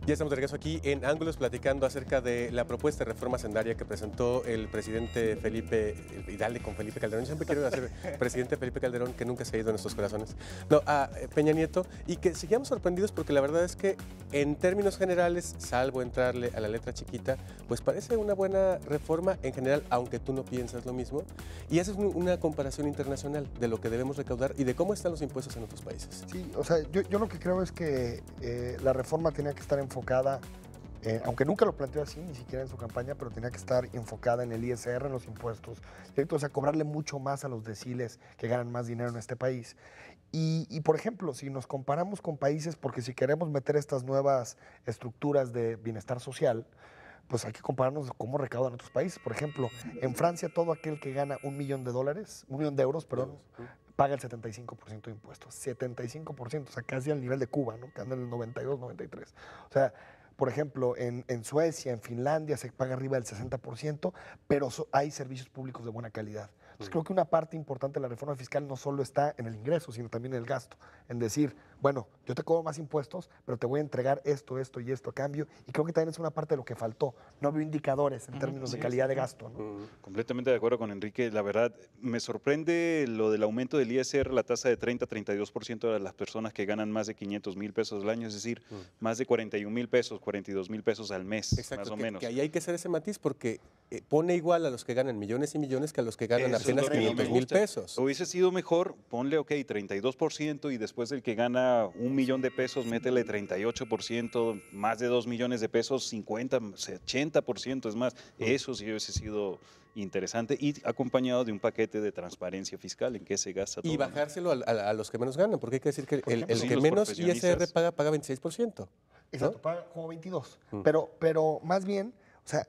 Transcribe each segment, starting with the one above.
Ya estamos de regreso aquí en Ángulos platicando acerca de la propuesta de reforma hacendaria que presentó el presidente Felipe, y dale con Felipe Calderón, yo siempre quiero hacer presidente Felipe Calderón, que nunca se ha ido de nuestros corazones, no, a Peña Nieto, y que seguíamos sorprendidos porque la verdad es que en términos generales, salvo entrarle a la letra chiquita, pues parece una buena reforma en general, aunque tú no piensas lo mismo, y haces una comparación internacional de lo que debemos recaudar y de cómo están los impuestos en otros países. Sí, o sea, yo lo que creo es que la reforma tenía que estar enfocada, aunque nunca lo planteó así, ni siquiera en su campaña, pero tenía que estar enfocada en el ISR, en los impuestos, ¿cierto? O sea, cobrarle mucho más a los deciles que ganan más dinero en este país. Y, por ejemplo, si nos comparamos con países, porque si queremos meter estas nuevas estructuras de bienestar social, pues hay que compararnos cómo recaudan otros países. Por ejemplo, en Francia todo aquel que gana $1 millón, $1 millón de euros, perdón, paga el 75% de impuestos. 75%, o sea, casi al nivel de Cuba, ¿no? Que anda en el 92, 93. O sea, por ejemplo, en Suecia, en Finlandia se paga arriba del 60%, pero hay servicios públicos de buena calidad. Entonces creo que una parte importante de la reforma fiscal no solo está en el ingreso, sino también en el gasto. En decir, bueno, yo te cobro más impuestos, pero te voy a entregar esto, esto y esto a cambio. Y creo que también es una parte de lo que faltó. No veo indicadores en términos de calidad de gasto, ¿no? Completamente de acuerdo con Enrique. La verdad, me sorprende lo del aumento del ISR, la tasa de 30-32% de las personas que ganan más de 500,000 pesos al año, es decir, más de 41,000 pesos, 42,000 pesos al mes, Exacto, más o menos. Que ahí hay que hacer ese matiz porque pone igual a los que ganan millones y millones que a los que ganan apenas 500,000 pesos. Hubiese sido mejor, ponle, 32% y después el que gana 1 millón de pesos, métele 38%, más de 2 millones de pesos, 50, 80%, es más, eso sí hubiese sido interesante y acompañado de un paquete de transparencia fiscal en que se gasta todo. Y bajárselo a los que menos ganan, porque hay que decir que el sí, que los menos ISR profesionistas. paga 26%. Exacto, paga como 22. Pero más bien, o sea,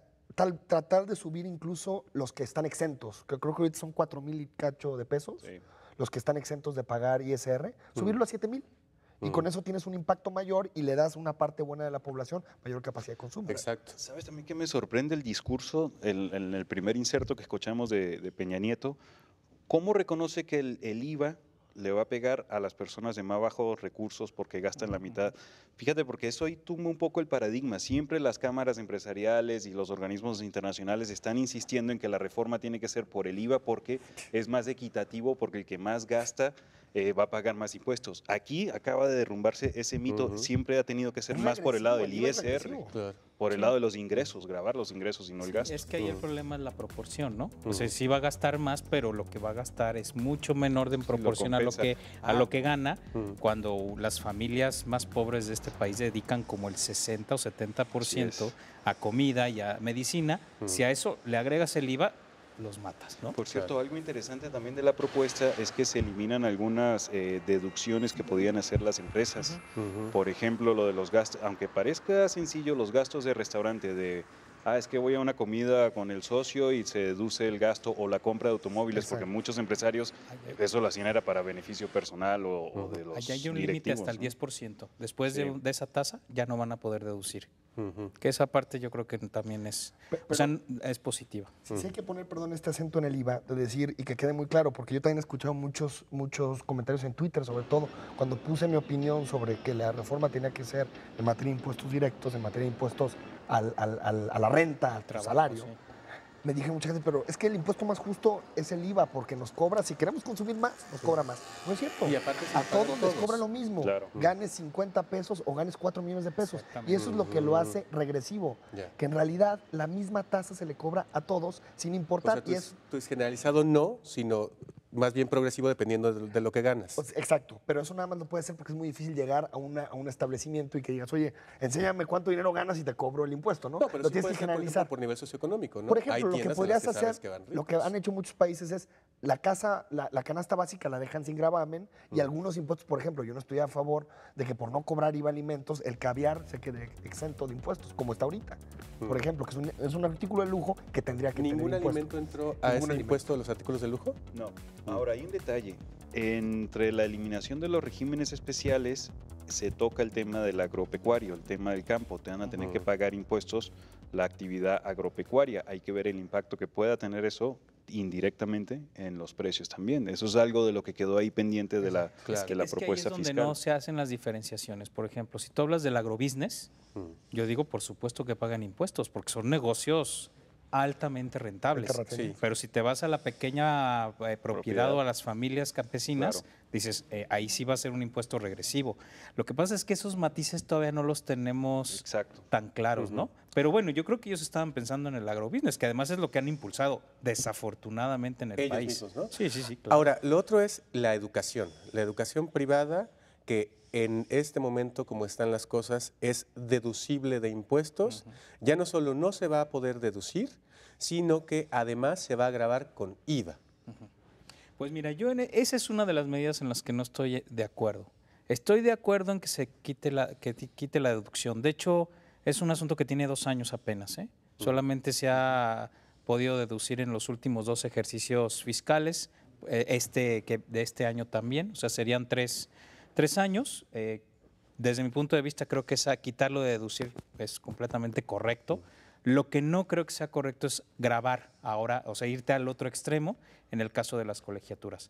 tratar de subir incluso los que están exentos, que creo que ahorita son 4,000 y cacho de pesos, Sí. los que están exentos de pagar ISR, subirlo a 7,000. Y con eso tienes un impacto mayor y le das a una parte buena de la población mayor capacidad de consumo. Exacto. ¿Sabes también que me sorprende el discurso en el primer inserto que escuchamos de Peña Nieto? ¿Cómo reconoce que el IVA le va a pegar a las personas de más bajos recursos porque gastan la mitad? Fíjate, porque eso ahí tumba un poco el paradigma. Siempre las cámaras empresariales y los organismos internacionales están insistiendo en que la reforma tiene que ser por el IVA porque es más equitativo, porque el que más gasta va a pagar más impuestos. Aquí acaba de derrumbarse ese mito. Siempre ha tenido que ser más por el lado del ISR, por el lado de los ingresos, grabar los ingresos y no el gasto. Es que ahí el problema es la proporción, ¿no? O sea, sí va a gastar más, pero lo que va a gastar es mucho menor en proporción a lo que gana, cuando las familias más pobres de este país dedican como el 60 o 70% a comida y a medicina. Si a eso le agregas el IVA, los matas, ¿no? Por cierto, algo interesante también de la propuesta es que se eliminan algunas deducciones que podían hacer las empresas. Por ejemplo, lo de los gastos, aunque parezca sencillo, los gastos de restaurante, es que voy a una comida con el socio y se deduce el gasto, o la compra de automóviles. Exacto. Porque muchos empresarios eso lo hacían era para beneficio personal o de los Allá hay un límite hasta el 10%. Después de esa tasa ya no van a poder deducir. Que esa parte yo creo que también es, es positiva. Sí hay que poner, este acento en el IVA, de decir, y que quede muy claro, porque yo también he escuchado muchos comentarios en Twitter, sobre todo, cuando puse mi opinión sobre que la reforma tenía que ser en materia de impuestos directos, en materia de impuestos a la renta, al trabajo, salario. Sí. Me dije mucha gente, pero es que el impuesto más justo es el IVA, porque nos cobra, si queremos consumir más, nos cobra más. No es cierto. Y aparte a todos les cobra lo mismo. Claro. Ganes 50 pesos o ganes 4 millones de pesos. Y eso es lo que lo hace regresivo. Que en realidad la misma tasa se le cobra a todos sin importar. O sea, tú es generalizado no, sino más bien progresivo dependiendo de lo que ganas. Pues, exacto, pero eso nada más no puede ser porque es muy difícil llegar a un establecimiento y que digas, oye, enséñame cuánto dinero ganas y te cobro el impuesto, ¿no? No, pero lo sí tienes que generalizar. Por nivel socioeconómico, ¿no? Por ejemplo, lo que podrías hacer, lo que han hecho muchos países es la canasta básica la dejan sin gravamen y algunos impuestos, por ejemplo, yo no estoy a favor de que por no cobrar IVA alimentos, el caviar se quede exento de impuestos, como está ahorita. Por ejemplo, que es un artículo de lujo que tendría que tener impuesto. ¿Ningún alimento entró a ese impuesto de los artículos de lujo? No. Ahora, hay un detalle. Entre la eliminación de los regímenes especiales se toca el tema del agropecuario, el tema del campo. Te van a tener que pagar impuestos la actividad agropecuaria. Hay que ver el impacto que pueda tener eso indirectamente en los precios también. Eso es algo de lo que quedó ahí pendiente de la, de la propuesta es donde fiscal. no se hacen las diferenciaciones. Por ejemplo, si tú hablas del agrobusiness, yo digo, por supuesto que pagan impuestos, porque son negocios altamente rentables. Sí. Pero si te vas a la pequeña propiedad o a las familias campesinas, Claro. dices, ahí sí va a ser un impuesto regresivo. Lo que pasa es que esos matices todavía no los tenemos Exacto. tan claros, ¿no? Pero bueno, yo creo que ellos estaban pensando en el agrobusiness, que además es lo que han impulsado desafortunadamente en el Ellos país. mismos, ¿no? Sí, sí, sí. Claro. Ahora, lo otro es la educación privada, que en este momento, como están las cosas, es deducible de impuestos. Ya no solo no se va a poder deducir, sino que además se va a gravar con IVA. Pues mira, esa es una de las medidas en las que no estoy de acuerdo. Estoy de acuerdo en que se quite la deducción. De hecho, es un asunto que tiene 2 años apenas, ¿eh? Solamente se ha podido deducir en los últimos 2 ejercicios fiscales, de este año también, o sea, serían 3 años. Desde mi punto de vista, creo que quitarlo de deducir es completamente correcto. Lo que no creo que sea correcto es gravar ahora, o sea, irte al otro extremo en el caso de las colegiaturas.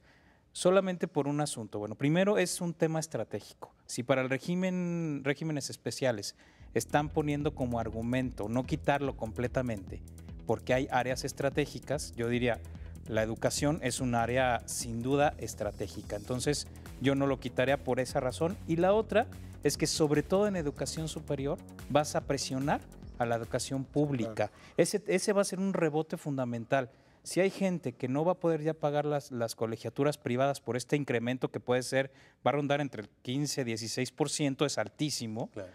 Solamente por un asunto. Bueno, primero es un tema estratégico. Si para el regímenes especiales están poniendo como argumento no quitarlo completamente porque hay áreas estratégicas, yo diría, la educación es un área sin duda estratégica. Entonces, yo no lo quitaría por esa razón. Y la otra es que sobre todo en educación superior vas a presionar a la educación pública. Ese va a ser un rebote fundamental. Si hay gente que no va a poder ya pagar las colegiaturas privadas por este incremento que va a rondar entre el 15 y 16%, es altísimo. Claro.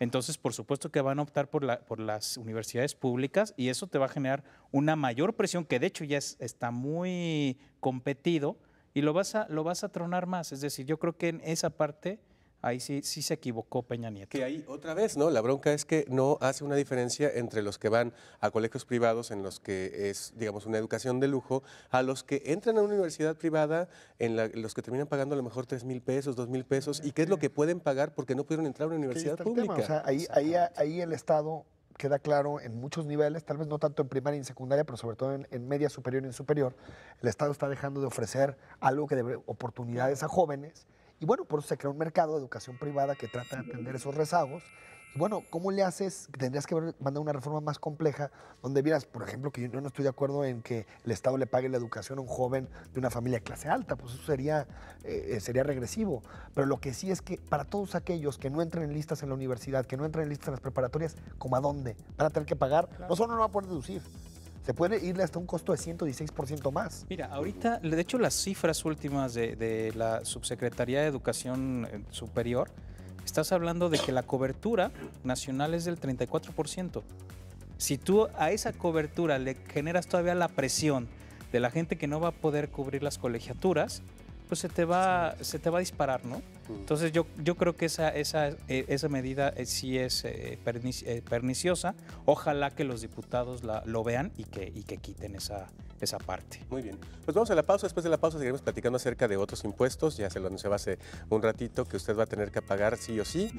Entonces, por supuesto que van a optar por las universidades públicas y eso te va a generar una mayor presión, que de hecho ya está muy competido, y lo vas a tronar más. Es decir, yo creo que en esa parte ahí sí se equivocó Peña Nieto. Que ahí otra vez, ¿no? La bronca es que no hace una diferencia entre los que van a colegios privados en los que es, digamos, una educación de lujo, a los que entran a una universidad privada en los que terminan pagando a lo mejor 3,000 pesos, 2,000 pesos, y qué es lo que pueden pagar porque no pudieron entrar a una universidad pública. O sea, ahí el Estado queda claro en muchos niveles, tal vez no tanto en primaria y en secundaria, pero sobre todo en media superior y en superior. El Estado está dejando de ofrecer algo que debe oportunidades a jóvenes. Y bueno, por eso se crea un mercado de educación privada que trata de atender esos rezagos. Y bueno, ¿cómo le haces? Tendrías que mandar una reforma más compleja donde vieras, por ejemplo, que yo no estoy de acuerdo en que el Estado le pague la educación a un joven de una familia de clase alta, pues eso sería regresivo. Pero lo que sí es que para todos aquellos que no entren en listas en la universidad, que no entren en listas en las preparatorias, ¿cómo a dónde? Van a tener que pagar, no solo no va a poder deducir, se puede irle hasta un costo de 116% más. Mira, ahorita, de hecho, las cifras últimas de la Subsecretaría de Educación Superior, estás hablando de que la cobertura nacional es del 34%. Si tú a esa cobertura le generas todavía la presión de la gente que no va a poder cubrir las colegiaturas, pues se te va a disparar, ¿no? Entonces yo creo que esa medida sí es perniciosa. Ojalá que los diputados lo vean y que quiten esa parte. Muy bien. Pues vamos a la pausa. Después de la pausa seguiremos platicando acerca de otros impuestos. Ya se lo anunciaba hace un ratito que usted va a tener que pagar sí o sí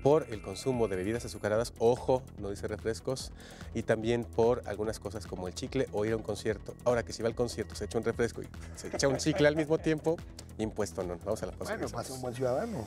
por el consumo de bebidas azucaradas. Ojo, no dice refrescos. Y también por algunas cosas como el chicle o ir a un concierto. Ahora que si va al concierto, se echa un refresco y se echa un chicle al mismo tiempo, impuesto no. Vamos a la pausa. Bueno, pasa un buen ciudadano.